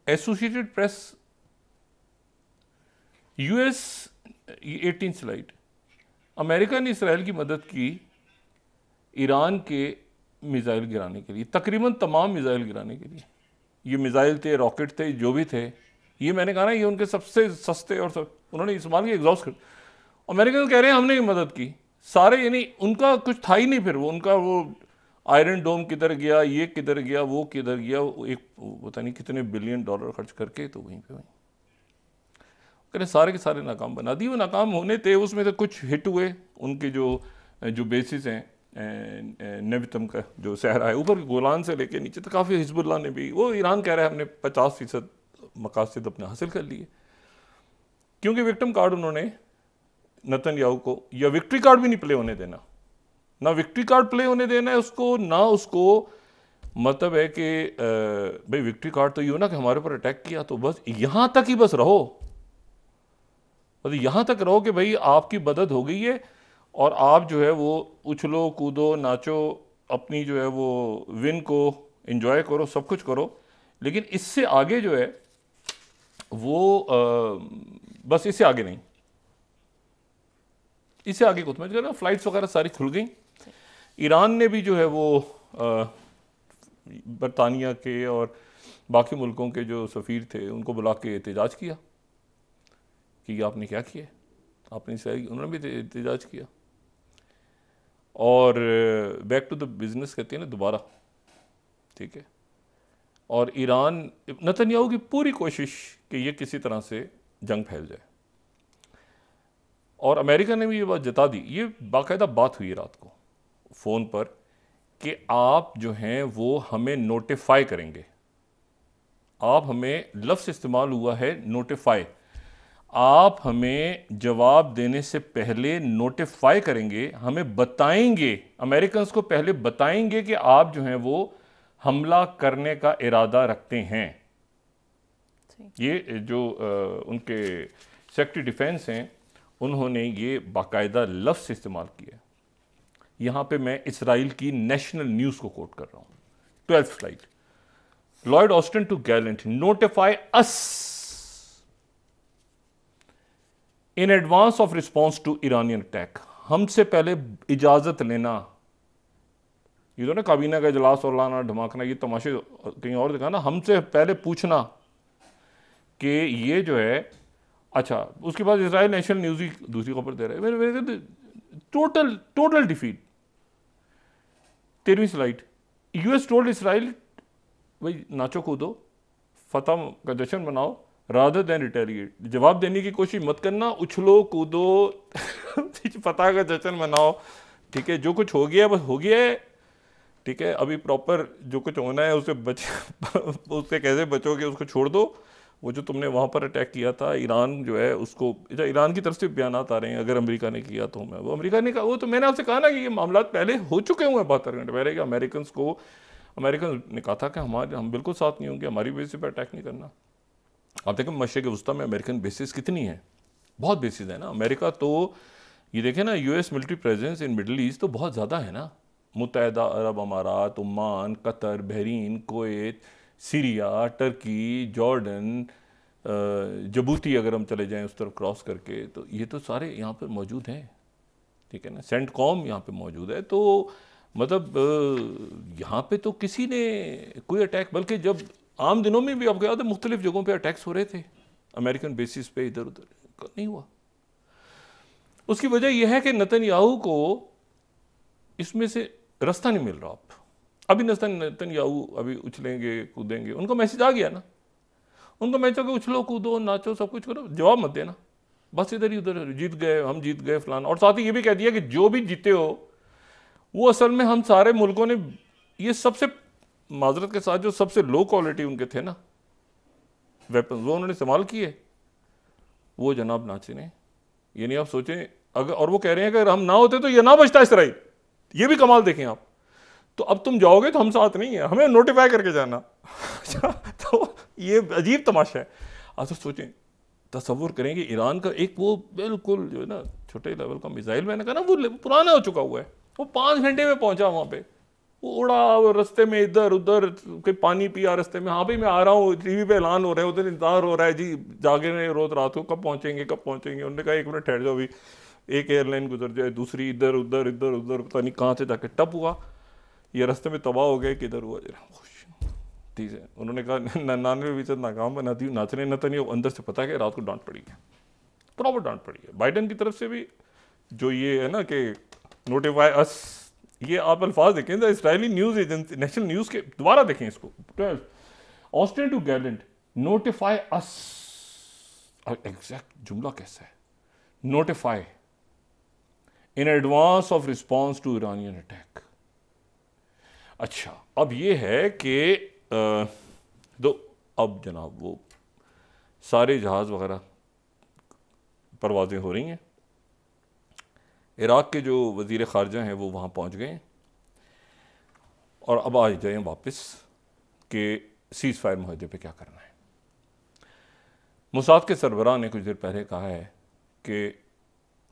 Associated press, US, 18 slide, America ने Israel की मदद की ईरान के मिसाइल गिराने के लिए, तकरीबन तमाम मिसाइल गिराने के लिए। ये मिसाइल थे, रॉकेट थे, जो भी थे, ये मैंने कहा ना ये उनके सबसे सस्ते और सब उन्होंने इस्तेमाल किया, एग्जॉस्ट कर। अमेरिका कह रहे हैं हमने मदद की सारे, यानी उनका कुछ था ही नहीं। फिर वो उनका वो आयरन डोम किधर गया, ये किधर गया, वो किधर गया, एक पता नहीं कितने बिलियन डॉलर खर्च करके तो वहीं पे वहीं कह रहे सारे के सारे नाकाम बना दिए। वो नाकाम होने थे, उसमें से कुछ हिट हुए, उनके जो बेसिस हैं, नेवितम का जो सहरा है ऊपर गोलान से लेके नीचे तो काफ़ी, हिजबुल्लाह ने भी, वो ईरान कह रहा है हमने 50% मकासद अपने हासिल कर लिए, क्योंकि विक्टिम कार्ड उन्होंने नेतन्याहू को, या विक्ट्री कार्ड भी नहीं प्ले होने देना, ना विक्ट्री कार्ड प्ले होने देना है उसको, ना उसको मतलब है कि भाई विक्ट्री कार्ड तो ये हो ना कि हमारे ऊपर अटैक किया तो बस यहाँ तक ही बस रहो, बस यहाँ तक रहो कि भाई आपकी मदद हो गई है और आप जो है वो उछलो कूदो नाचो, अपनी जो है वो विन को एंजॉय करो, सब कुछ करो, लेकिन इससे आगे जो है वो बस इससे आगे नहीं, इससे आगे कुछ मैं कह फ्लाइट्स वगैरह सारी खुल गई। ईरान ने भी जो है वो बरतानिया के और बाकी मुल्कों के जो सफ़ीर थे उनको बुला के एहतजाज किया कि आपने क्या किया, आपने इसराइल, उन्होंने भी एहतजाज किया। और बैक टू द बिजनेस कहते हैं ना दोबारा, ठीक है। और ईरान, नेतन्याहू की पूरी कोशिश कि ये किसी तरह से जंग फैल जाए, और अमेरिका ने भी ये बात जता दी, ये बाकायदा बात हुई रात को फ़ोन पर कि आप जो हैं वो हमें नोटिफाई करेंगे, आप हमें, लफ्ज़ इस्तेमाल हुआ है नोटिफाई, आप हमें जवाब देने से पहले नोटिफाई करेंगे, हमें बताएंगे, अमेरिकन्स को पहले बताएंगे कि आप जो हैं वो हमला करने का इरादा रखते हैं। ये जो उनके सेक्रेटरी डिफेंस हैं उन्होंने ये बाकायदा लफ्ज़ इस्तेमाल किया। यहाँ पे मैं इसराइल की नेशनल न्यूज़ को कोट कर रहा हूँ, 12th slide, Lloyd Austin to Gallant, notify us in advance of response to Iranian attack, हमसे पहले इजाज़त लेना। ये तो ना काबीना का इजलास और लाना धमाकना, ये तमाशे कहीं और दिखाना, हमसे पहले पूछना कि ये जो है। अच्छा, उसके बाद इसराइल नेशनल न्यूज़ ही दूसरी खबर दे रहा है, मेरे टोटल डिफीट। 13वीं स्लाइड, यूएस टोल्ड इसराइल भाई नाचो कूदो, फतह का जश्न मनाओ, रादर देन रिटेलिएट, जवाब देने की कोशिश मत करना, उछलो कूदो फतह का जश्न मनाओ, ठीक है, जो कुछ हो गया बस हो गया है, ठीक है, अभी प्रॉपर जो कुछ होना है उससे उससे कैसे बचोगे उसको छोड़ दो। वो जो तुमने वहाँ पर अटैक किया था, ईरान जो है उसको, ईरान की तरफ से बयानात आ रहे हैं अगर अमेरिका ने किया तो मैं, वो अमेरिका ने कहा, वो तो मैंने आपसे कहा ना कि ये मामला पहले हो चुके हुए हैं 72 घंटे पहले, कि अमेरिकन ने कहा था कि हम बिल्कुल साथ नहीं होंगे, हमारी बेसिस पर अटैक नहीं करना। आप देखें मशरिक़ वस्ता में अमेरिकन बेसिस कितनी है, बहुत बेसिस है ना। अमेरिका तो ये देखें ना, US military presence in Middle East तो बहुत ज़्यादा है ना, मुत्तहिदा अरब अमारात, Oman, Qatar, Bahrain, Kuwait, Syria, Turkey, Jordan, Djibouti, अगर हम चले जाएं उस तरफ क्रॉस करके, तो ये तो सारे यहाँ पर मौजूद हैं, ठीक है ना। सेंट कॉम यहाँ पे मौजूद है, तो मतलब यहाँ पे तो किसी ने कोई अटैक, बल्कि जब आम दिनों में भी आपको याद है मुख्तलिफ जगहों पे अटैक्स हो रहे थे अमेरिकन बेसिस पे, इधर उधर नहीं हुआ। उसकी वजह यह है कि नेतन्याहू को इसमें से रास्ता नहीं मिल रहा। अभी नेतन्याहू अभी उछलेंगे कूदेंगे, उनको मैसेज आ गया ना, उनको मैसेज हो उछलो कूदो नाचो सब कुछ करो, जवाब मत देना, बस इधर ही उधर, जीत गए हम, जीत गए फलाना। और साथ ही ये भी कह दिया कि जो भी जीते हो वो असल में हम सारे मुल्कों ने, ये सबसे माजरत के साथ जो सबसे लो क्वालिटी उनके थे ना वेपन, वो उन्होंने इस्तेमाल किए, वो जनाब नाचे ने। ये नहीं आप सोचें अगर, और वो कह रहे हैं कि अगर हम ना होते तो ये ना बचता इसराइल, ये भी कमाल देखें आप। तो अब तुम जाओगे तो हम साथ नहीं है, हमें नोटिफाई करके जाना। तो ये अजीब तमाशा है। आप तो सोचें, तसव्वुर करेंगे ईरान का एक वो बिल्कुल जो है ना छोटे लेवल का मिसाइल, मैंने कहा ना वो पुराना हो चुका हुआ है, वो 5 घंटे में पहुंचा वहां पे, वो उड़ा, वो रास्ते में इधर उधर, कोई पानी पिया रास्ते में, हाँ भाई मैं आ रहा हूँ, टीवी पे ऐलान हो रहा है, उधर इंतजार हो रहा है जी, जागे रहे रोज रात को, कब पहुंचेंगे कब पहुंचेंगे। उन्होंने कहा 1 मिनट ठहर जाओ, अभी एक एयरलाइन गुजर जाए, दूसरी इधर उधर इधर उधर, पता नहीं कहाँ से जाके टप हुआ, ये रास्ते में तबाह हो गए, किधर हुआ जरा ठीक है। उन्होंने कहा 99% नाकाम बनाती हूँ नाचने नतनी, अंदर से पता है कि रात को डांट पड़ी है, प्रॉपर डांट पड़ी है बाइडन की तरफ से भी। जो ये है ना कि नोटिफाई अस, ये आप अल्फाज देखें, Israeli news agency national news के, दोबारा देखें इसको, Austin to Gallant, notify us, exact जुमला कैसा है, notify in advance of response to Iranian attack. अच्छा अब ये है कि दो, अब जनाब वो सारे जहाज वगैरह परवाजें हो रही हैं, इराक के जो वज़ीर ख़ारजा हैं वो वहाँ पहुँच गए, और अब आ जाएँ वापस कि सीज़ फायर मुआहदे पे क्या करना है। मुसाद के सरबराह ने कुछ देर पहले कहा है कि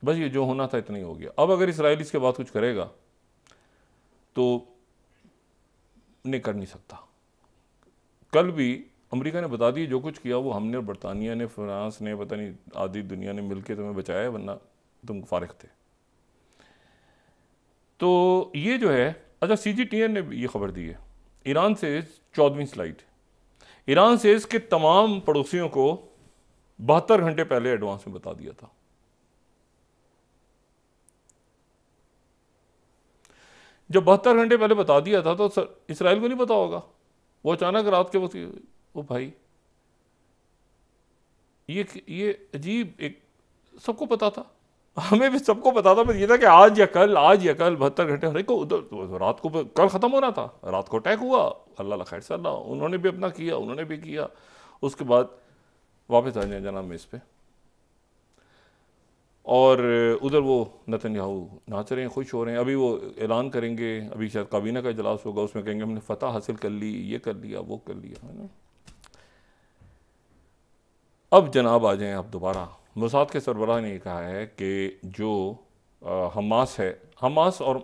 बस ये जो होना था इतना ही हो गया, अब अगर इसराइल इसके बाद कुछ करेगा तो नहीं कर नहीं सकता। कल भी अमेरिका ने बता दिया जो कुछ किया वो हमने, बरतानिया ने, फ्रांस ने, पता नहीं आधी दुनिया ने मिलकर तुम्हें बचाया, वरना तुम फारिग थे। तो ये जो है, अच्छा CGTN ने ये खबर दी है, ईरान से 14वीं स्लाइड, ईरान से इसके तमाम पड़ोसियों को 72 घंटे पहले एडवांस में बता दिया था। जब 72 घंटे पहले बता दिया था तो इसराइल को नहीं पता होगा, वो अचानक रात के वक्त, वो भाई ये अजीब, एक सबको पता था, हमें भी सबको पता था, बस ये था कि आज या कल 72 घंटे, हर एक को उधर तो रात को, कल ख़त्म हो रहा था, रात को अटैक हुआ, अल्लाह खैर से अल्लाह, उन्होंने भी अपना किया, उन्होंने भी किया, उसके बाद वापस आ जाए जनाब में इस पर, और उधर वो नेतन्याहू नाच रहे हैं, खुश हो रहे हैं। अभी वो ऐलान करेंगे, अभी शायद काबीना का इजलास होगा, उसमें कहेंगे हमने फतह हासिल कर ली, ये कर लिया वो कर लिया, है ना। अब जनाब आ जाएं आप दोबारा, मोसाद के सरबराह ने कहा है कि जो हमास है, हमास और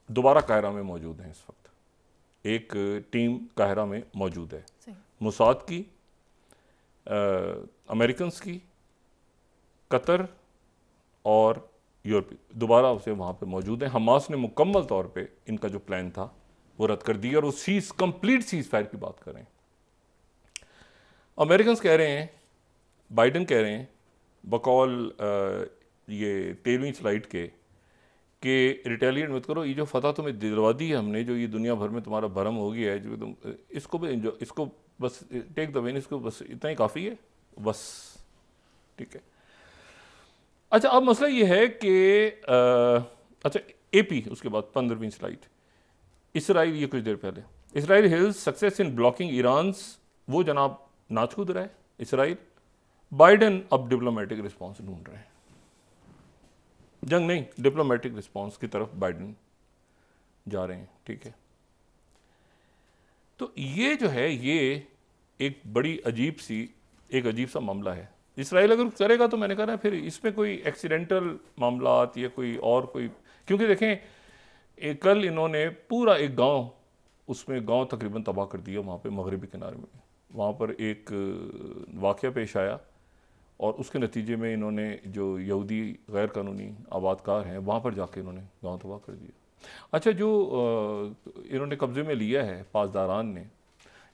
दोबारा कायरा में मौजूद हैं इस वक्त, एक टीम कायरा में मौजूद है, मोसाद की, अमेरिकन की, कतर और यूरोप, दोबारा उसे वहाँ पे मौजूद हैं। हमास ने मुकम्मल तौर पे इनका जो प्लान था वो रद्द कर दिया, और वो कंप्लीट सीज फायर की बात कर रहे हैं। अमेरिकन कह रहे हैं, बाइडन कह रहे हैं बकौल ये 13वीं स्लाइड के, कि रिटेलिएट मत करो, ये जो फतह तुम्हें दिलवा दी है हमने, जो ये दुनिया भर में तुम्हारा भरम हो गया है, जो तुम इसको भी एंजॉय, इसको बस टेक द विन, इसको बस इतना ही काफ़ी है बस, ठीक है। अच्छा अब मसला ये है कि अच्छा AP, उसके बाद 15वीं स्लाइड, इसराइल, ये कुछ देर पहले, Israel hills success in blocking Iran's, वो जनाब नाच कूद रहा है इसराइल, बाइडन अब डिप्लोमेटिक रिस्पॉन्स ढूंढ रहे हैं, जंग नहीं, डिप्लोमेटिक रिस्पॉन्स की तरफ बाइडन जा रहे हैं, ठीक है। तो ये जो है, ये एक बड़ी अजीब सा मामला है। इसराइल अगर करेगा तो मैंने कहा ना, फिर इसमें कोई एक्सीडेंटल मामलात या कोई और कोई, क्योंकि देखें कल इन्होंने पूरा एक गांव, उसमें गांव तकरीबन तबाह कर दिया वहाँ पे मगरबी किनारे में, वहाँ पर एक वाक़या पेश आया, और उसके नतीजे में इन्होंने जो यहूदी गैर कानूनी आबादकार हैं वहाँ पर जाके इन्होंने गांव तबाह कर दिया। अच्छा जो इन्होंने कब्ज़े में लिया है पासदारान ने,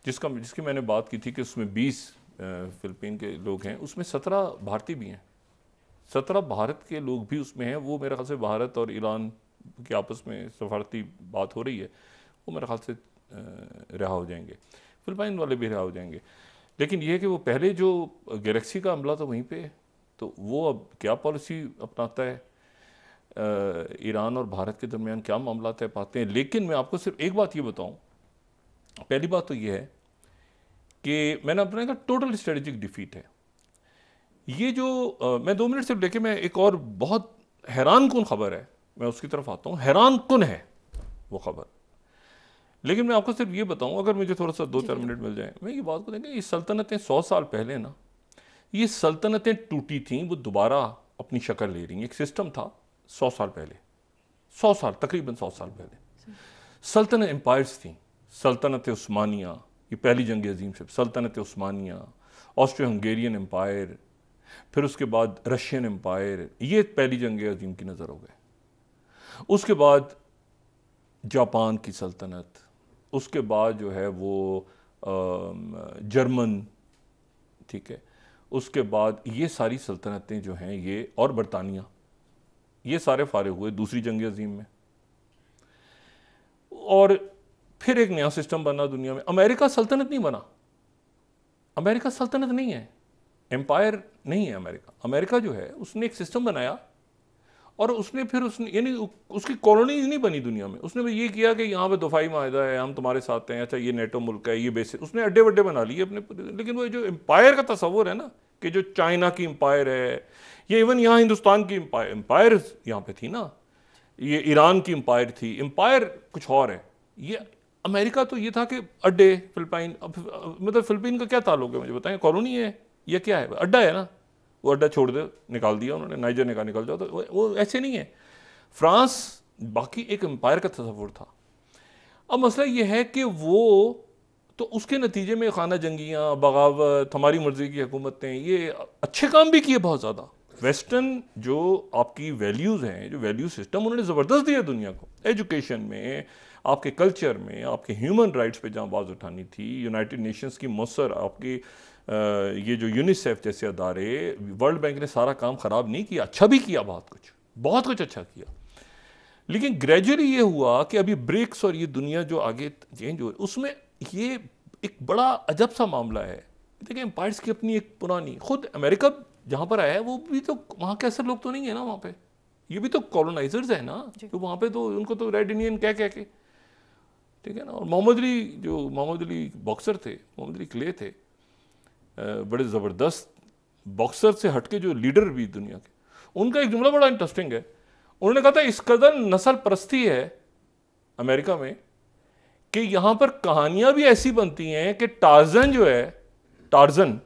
जिसकी मैंने बात की थी कि उसमें 20 फिलिपीन के लोग हैं, उसमें 17 भारतीय भी हैं, 17 भारत के लोग भी उसमें हैं। वो मेरे ख्याल से भारत और ईरान के आपस में सफारती बात हो रही है, वो मेरे ख्याल से रिहा हो जाएंगे, फिलिपाइन वाले भी रिहा हो जाएंगे। लेकिन यह है कि वो पहले जो गैलेक्सी का हमला था वहीं पे, तो वो अब क्या पॉलिसी अपनाता है, ईरान और भारत के दरमियान क्या मामला तय पाते हैं। लेकिन मैं आपको सिर्फ एक बात ये बताऊं, पहली बात तो ये है कि मैंने अपने का टोटल स्ट्रेटेजिक डिफीट है ये जो मैं 2 मिनट सिर्फ लेके, मैं एक और बहुत हैरान कुन खबर है, मैं उसकी तरफ आता हूँ, हैरान कुन है वो खबर। लेकिन मैं आपको सिर्फ ये बताऊं, अगर मुझे थोड़ा सा 2-4 मिनट मिल जाए, मैं ये बात को देखें, ये सल्तनतें 100 साल पहले ना, ये सल्तनतें टूटी थीं, वो दोबारा अपनी शक्ल ले रही हैं। एक सिस्टम था 100 साल पहले, 100 साल, तकरीबन 100 साल पहले सल्तनत एम्पायर्स थी, सल्तनत उस्मानिया, ये पहली जंग अजीम से, सल्तनत उस्मानिया, ऑस्ट्रो हंगेरियन एम्पायर, फिर उसके बाद रशियन एम्पायर, ये पहली जंग अजीम की नज़र हो गए। उसके बाद जापान की सल्तनत, उसके बाद जो है वो जर्मन, ठीक है, उसके बाद ये सारी सल्तनतें जो हैं ये, और बरतानिया, ये सारे फारिग हुए दूसरी जंग अजीम में। और फिर एक नया सिस्टम बना दुनिया में। अमेरिका सल्तनत नहीं बना, अमेरिका सल्तनत नहीं है, एम्पायर नहीं है अमेरिका। अमेरिका जो है उसने एक सिस्टम बनाया और उसने फिर उसने यानी उसकी कॉलोनीज नहीं बनी दुनिया में। उसने ये किया कि यहाँ पे दफाई माहिदा है, हम तुम्हारे साथ हैं, अच्छा ये नेटो मुल्क है, ये बेसिस, उसने अड्डे वड्डे बना लिए अपने। लेकिन वो जो एम्पायर का तस्वुर है ना, कि जो चाइना की एम्पायर है, ये इवन यहाँ हिंदुस्तान की एम्पायर यहाँ पे थी ना, ये ईरान की एम्पायर थी, एम्पायर कुछ और है। ये अमेरिका तो ये था कि अड्डे, फिलिपाइन, मतलब फिलिपाइन का क्या ताल्लुक है मुझे बताएं, कॉलोनी है या क्या है, अड्डा है ना, वो अड्डा छोड़ दे, निकाल दिया उन्होंने, नाइजर निकाल जाओ, तो वो ऐसे नहीं है। फ्रांस बाकी एक एम्पायर का तस्वुर था। अब मसला ये है कि वो तो उसके नतीजे में खाना जंगियाँ, बगावत, हमारी मर्जी की हुकूमतें, ये अच्छे काम भी किए बहुत ज़्यादा। वेस्टर्न जो आपकी वैल्यूज़ हैं, जो वैल्यू सिस्टम उन्होंने ज़बरदस्त दिया दुनिया को, एजुकेशन में, आपके कल्चर में, आपके ह्यूमन राइट्स पे जहाँ आवाज़ उठानी थी, यूनाइटेड नेशंस की मौसर, आपकी ये जो यूनिसेफ जैसे अदारे, वर्ल्ड बैंक ने सारा काम ख़राब नहीं किया, अच्छा भी किया, बहुत कुछ अच्छा किया। लेकिन ग्रेजुअली ये हुआ कि अभी ब्रिक्स और ये दुनिया जो आगे चेंज हुई, उसमें ये एक बड़ा अजब सा मामला है। देखिए एम्पायर्स की अपनी एक पुरानी, खुद अमेरिका जहाँ पर आया है वो भी तो वहाँ के ऐसे लोग तो नहीं है ना वहाँ पे, ये भी तो कॉलोनाइजर्स है ना, तो वहाँ पे तो उनको तो रेड इंडियन कह के, ठीक है ना। और मोहम्मद अली बॉक्सर थे, मोहम्मद अली क्ले थे, बड़े ज़बरदस्त बॉक्सर से हटके जो लीडर भी दुनिया के, उनका एक जुमला बड़ा इंटरेस्टिंग है। उन्होंने कहा था इस कदर नस्ल परस्ती है अमेरिका में कि यहां पर कहानियां भी ऐसी बनती हैं कि टार्जन जो है, टार्जन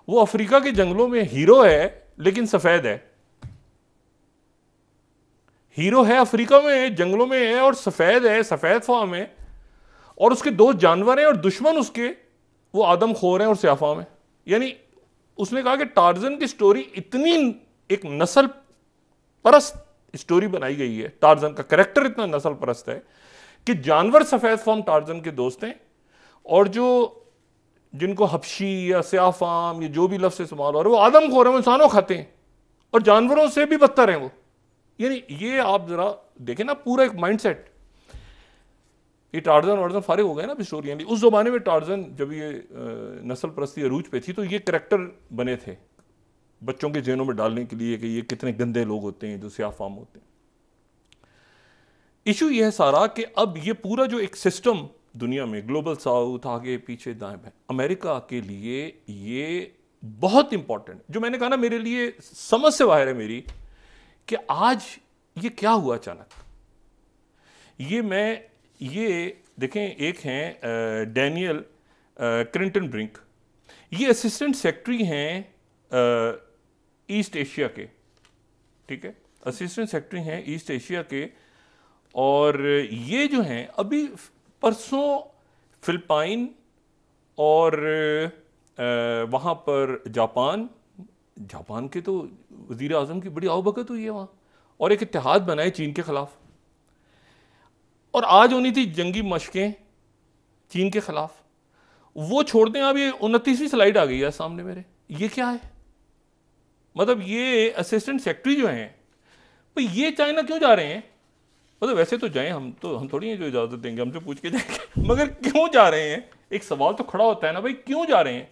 वो अफ्रीका के जंगलों में हीरो है लेकिन सफेद है। हीरो है अफ्रीका में जंगलों में है और सफेद है, सफेद फार्म है, और उसके दो जानवर हैं और दुश्मन उसके वो आदमखोर हैं और स्याफाम है। यानी उसने कहा कि टार्जन की स्टोरी इतनी एक नस्ल परस्त स्टोरी बनाई गई है, टार्जन का कैरेक्टर इतना नस्ल परस्त है कि जानवर सफेद फार्म टार्जन के दोस्त हैं, और जो जिनको हबशी या स्याफाम या जो भी लफ्ज़ इस्तेमाल हो रहा है वो आदमखोर हैं, वो इंसानों खाते हैं और जानवरों से भी बदतर हैं वो। यानी ये आप जरा देखें ना, पूरा एक माइंडसेट। ये टार्जन वार्जन फारिग हो गए ना अभी स्टोरी। यानी उस जमाने में टार्जन जब ये नस्ल परस्ती अरूज पे थी तो ये करैक्टर बने थे बच्चों के जहनों में डालने के लिए कि ये कितने गंदे लोग होते हैं जो स्याफाम होते हैं। इशू ये है सारा कि अब ये पूरा जो एक सिस्टम दुनिया में, ग्लोबल साउथ, आगे पीछे दाएं बाएं, अमेरिका के लिए ये बहुत इंपॉर्टेंट, जो मैंने कहा ना मेरे लिए समझ से बाहर है मेरी, कि आज ये क्या हुआ अचानक। ये देखें, एक हैं डैनियल क्रिंटन ब्रिंक, ये असिस्टेंट सेक्रेटरी हैं ईस्ट एशिया के, ठीक है, असिस्टेंट सेक्रेटरी हैं ईस्ट एशिया के। और ये जो हैं अभी परसों फिलिपाइन और वहाँ पर जापान के तो वज़ीर आज़म की बड़ी आवभगत हुई है वहाँ, और एक इत्तेहाद बनाए चीन के ख़िलाफ़। और आज होनी थी जंगी मशकें चीन के ख़िलाफ़, वो छोड़ दें। अब ये 29वीं स्लाइड आ गई है सामने मेरे, ये क्या है? मतलब ये असिस्टेंट सेक्रेटरी जो हैं भाई, ये चाइना क्यों जा रहे हैं? मतलब वैसे तो जाएं, हम थोड़ी हैं जो इजाज़त देंगे, हमसे पूछ के जाएंगे, मगर क्यों जा रहे हैं? एक सवाल तो खड़ा होता है ना भाई, क्यों जा रहे हैं?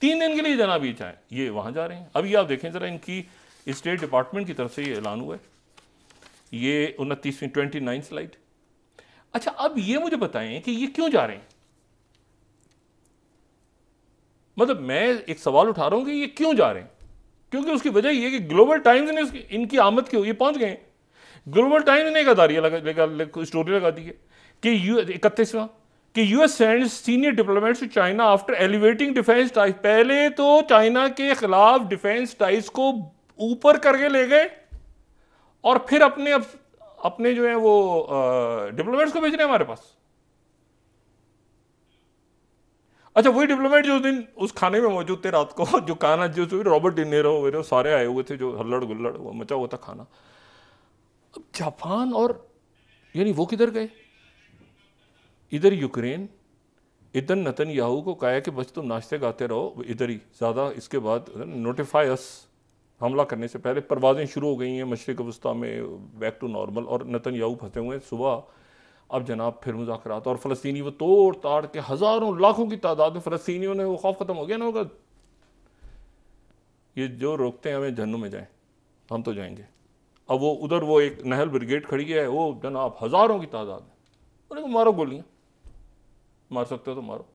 3 दिन के लिए जनाब ये चाहें, ये वहाँ जा रहे हैं। अभी आप देखें ज़रा, इनकी स्टेट डिपार्टमेंट की तरफ से ये ऐलान हुआ है, ये 29वीं 29 स्लाइड। अच्छा, अब ये मुझे बताएं कि ये क्यों जा रहे हैं? मतलब मैं एक सवाल उठा रहा हूं कि ये क्यों जा रहे हैं, क्योंकि उसकी वजह ये कि ग्लोबल टाइम्स ने इनकी आमद की, ये पहुंच गए। ग्लोबल टाइम्स ने एक अदारिया स्टोरी लगा दी है कि 31वां कि US sends senior diplomats to China after elevating defence ties. पहले तो चाइना के खिलाफ डिफेंस टाइज को ऊपर करके ले गए और फिर अपने अपने जो है वो डिप्लोमेट्स को भेज रहे हैं हमारे पास। अच्छा, वही डिप्लोमेट जो उस दिन उस खाने में मौजूद थे रात को, जो खाना जो रॉबर्ट डिनेरो वगैरह सारे आए हुए थे, जो हल्लड़ गुल्लड़ वो मचा हुआ था खाना। अब जापान और यानी वो किधर गए? इधर यूक्रेन, इधर नेतन्याहू को कहा है कि बस तुम नाचते गाते रहो इधर ही, ज़्यादा इसके बाद नोटिफाई अस, हमला करने से पहले। परवाजें शुरू हो गई हैं मशरिक वस्ता में, बैक टू नॉर्मल, और नेतन्याहू फंसे हुए हैं सुबह। अब जनाब फिर मुज़ाकरात, और फ़लस्तीनी वो तोड़ ताड़ के हज़ारों लाखों की तादाद में फ़लस्तीनियों ने वो खौफ ख़त्म हो गया ना होगा, ये जो रोकते हैं हमें जहन्नुम में जाएं, हम तो जाएंगे। अब वो उधर वो एक नहल ब्रिगेड खड़ी है, वो जनाब हज़ारों की तादाद है, उन्हें मारो गोलियाँ, मार सकते हो तो मारो।